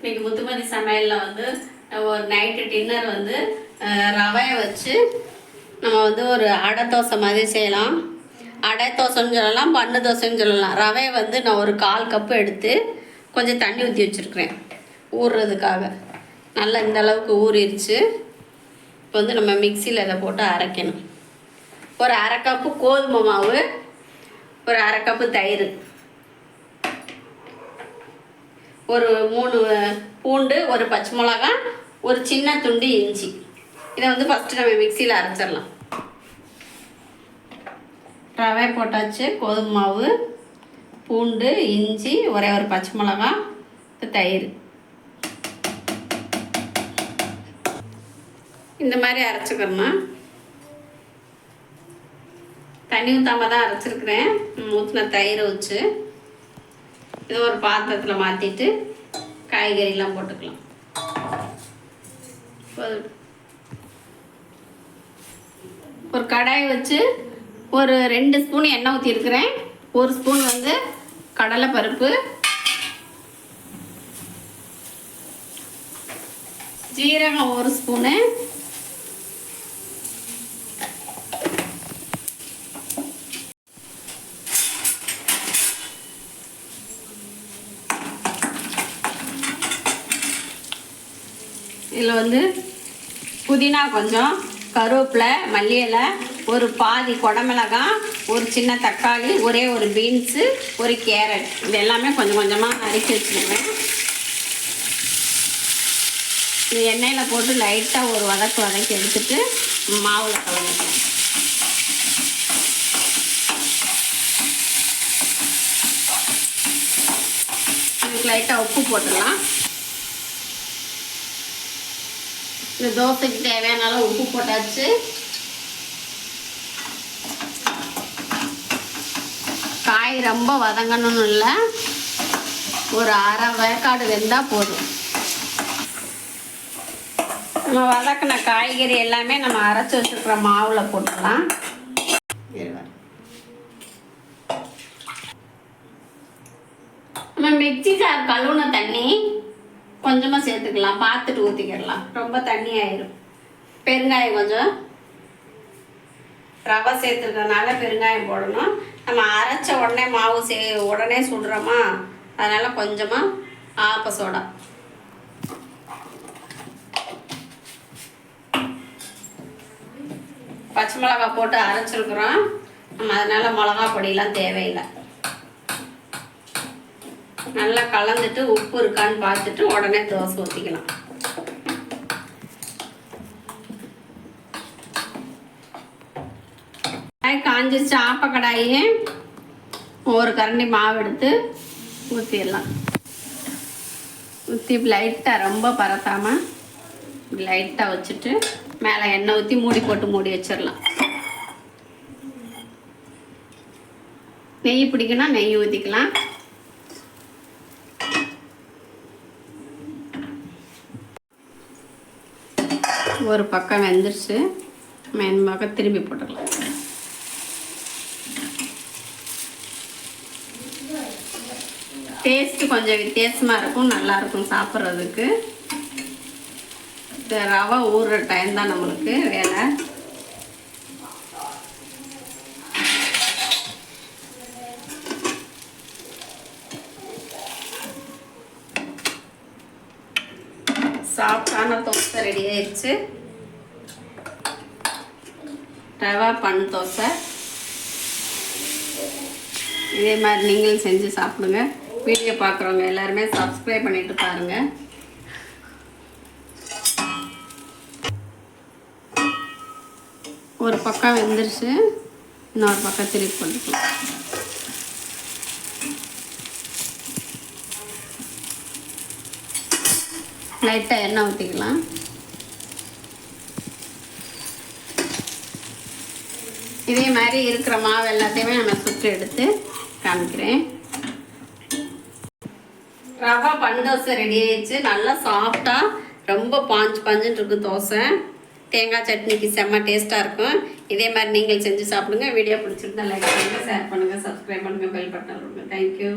இன்னைக்கு முத்துமதி சமையலில் வந்து ஒரு நைட்டு டின்னர் வந்து ரவையை வச்சு நம்ம வந்து ஒரு அடை தோசை மாதிரி செய்யலாம். அடை தோசைன்னு சொல்லலாம், பண்ணு தோசைன்னு சொல்லலாம். ரவையை வந்து நான் ஒரு 1/4 கப்பு எடுத்து கொஞ்சம் தண்ணி ஊற்றி வச்சுருக்கிறேன் ஊறுறதுக்காக. நல்லா இந்த அளவுக்கு ஊறிடுச்சு. இப்போ வந்து நம்ம மிக்சியில் இதை போட்டு அரைக்கணும். ஒரு 1/2 கப்பு கோதுமை மாவு, ஒரு 1/2 கப்பு தயிர், ஒரு 3 பூண்டு, ஒரு பச்சை மிளகாய், ஒரு சின்ன துண்டு இஞ்சி. இதை வந்து ஃபஸ்ட்டு நம்ம மிக்சியில் அரைச்சிடலாம். ரவை போட்டாச்சு, கோதுமை மாவு, பூண்டு, இஞ்சி, ஒரே ஒரு பச்சை மிளகாய், தயிர். இந்த மாதிரி அரைச்சிக்கிறோம். தண்ணி ஊற்றாமல் தான் அரைச்சிருக்கிறேன். ஊற்றின தயிரை வச்சு இது ஒரு பாத்திரத்தில் மாற்றிட்டு காய்கறிலாம் போட்டுக்கலாம். ஒரு கடாயை வச்சு ஒரு 2 ஸ்பூன் எண்ணெய் ஊற்றிருக்கிறேன். 1 ஸ்பூன் வந்து கடலைப்பருப்பு, ஜீரகம் 1 ஸ்பூனு, இதில் வந்து புதினா கொஞ்சம், கருவேப்பிலை, மல்லி இலை, ஒரு பாதி குடமிளகாய், ஒரு சின்ன தக்காளி, ஒரே ஒரு பீன்ஸு, ஒரு கேரட், இது எல்லாமே கொஞ்சம் கொஞ்சமாக அரைச்சி வச்சுருவேன். இது எண்ணெயில் போட்டு லைட்டாக ஒரு வதக்கி எடுத்துட்டு மாவில் கலந்துக்கலாம். இதுக்கு லைட்டாக உப்பு போட்டுடலாம். இந்த தோசைக்கு தேவையான அளவு உப்பு போட்டாச்சு. காய் ரொம்ப வதங்கணும்னு இல்லை, ஒரு 1/2 வேக்காடு வெந்தால் போதும். நம்ம வதக்கின காய்கறி எல்லாமே நம்ம அரைச்சி வச்சுருக்கிற மாவில் போட்டுடலாம். நம்ம மிக்சி ஜார் கழுவுன தண்ணி கொஞ்சமாக சேர்த்துக்கலாம், பார்த்துட்டு ஊற்றிக்கிடலாம், ரொம்ப தண்ணி ஆயிரும். பெருங்காயம் கொஞ்சம், ரவை சேர்த்துருக்கறனால பெருங்காயம் போடணும். நம்ம அரைச்ச உடனே மாவு உடனே சுடுறோமா, அதனால் கொஞ்சமாக ஆப்ப சோடா, பச்சை மிளகாய் போட்டு அரைச்சிருக்கிறோம் நம்ம, அதனால் மிளகா பொடியெலாம் தேவையில்லை. நல்லா கலந்துட்டு உப்பு இருக்கான்னு பார்த்துட்டு உடனே தோசை ஊற்றிக்கலாம். காஞ்சிருச்சு ஆப்பக்கடாயே, ஒரு கரண்டி மாவு எடுத்து ஊற்றிடலாம். ஊற்றி லைட்டாக ரொம்ப பரத்தாமல் லைட்டாக வச்சுட்டு மேலே எண்ணெய் ஊற்றி மூடி வச்சிடலாம். நெய் பிடிக்குன்னா நெய் ஊற்றிக்கலாம். ஒரு பக்கம் வெந்துருச்சு, மேன் பக்கம் திரும்பி போட்டுக்கலாம். டேஸ்ட்டு கொஞ்சம் வித்தியாசமாக இருக்கும், நல்லாயிருக்கும் சாப்பிட்றதுக்கு. இந்த ரவை ஊறுற டைம் தான் நம்மளுக்கு வேலை. சாஃப்டான தோசை ரெடி ஆயிடுச்சு. ரவா பண்ணு தோசை. இதே மாதிரி நீங்களும் செஞ்சு சாப்பிடுங்க. வீடியோ பார்க்குறவங்க எல்லாருமே சப்ஸ்கிரைப் பண்ணிட்டு பாருங்கள். ஒரு பக்கம் வெந்துருச்சு, இன்னொரு பக்கம் திருப்பி போட்டுக்கலாம். லைட்டாக எண்ணெய் ஊற்றிக்கலாம். இதே மாதிரி இருக்கிற மாவு எல்லாத்தையுமே நம்ம சுற்றி எடுத்து காமிக்கிறேன். ரவா பண்ணு தோசை ரெடி ஆயிடுச்சு. நல்லா சாஃப்டாக ரொம்ப பஞ்சுன்னு இருக்குது தோசை. தேங்காய் சட்னிக்கு செம்ம டேஸ்ட்டாக இருக்கும். இதே மாதிரி நீங்கள் செஞ்சு சாப்பிடுங்க. வீடியோ பிடிச்சிருந்தா லைக் பண்ணுங்கள், ஷேர் பண்ணுங்கள், சப்ஸ்கிரைப் பண்ணுங்கள், பெல் பட்டன் கொடுங்க. தேங்க்யூ.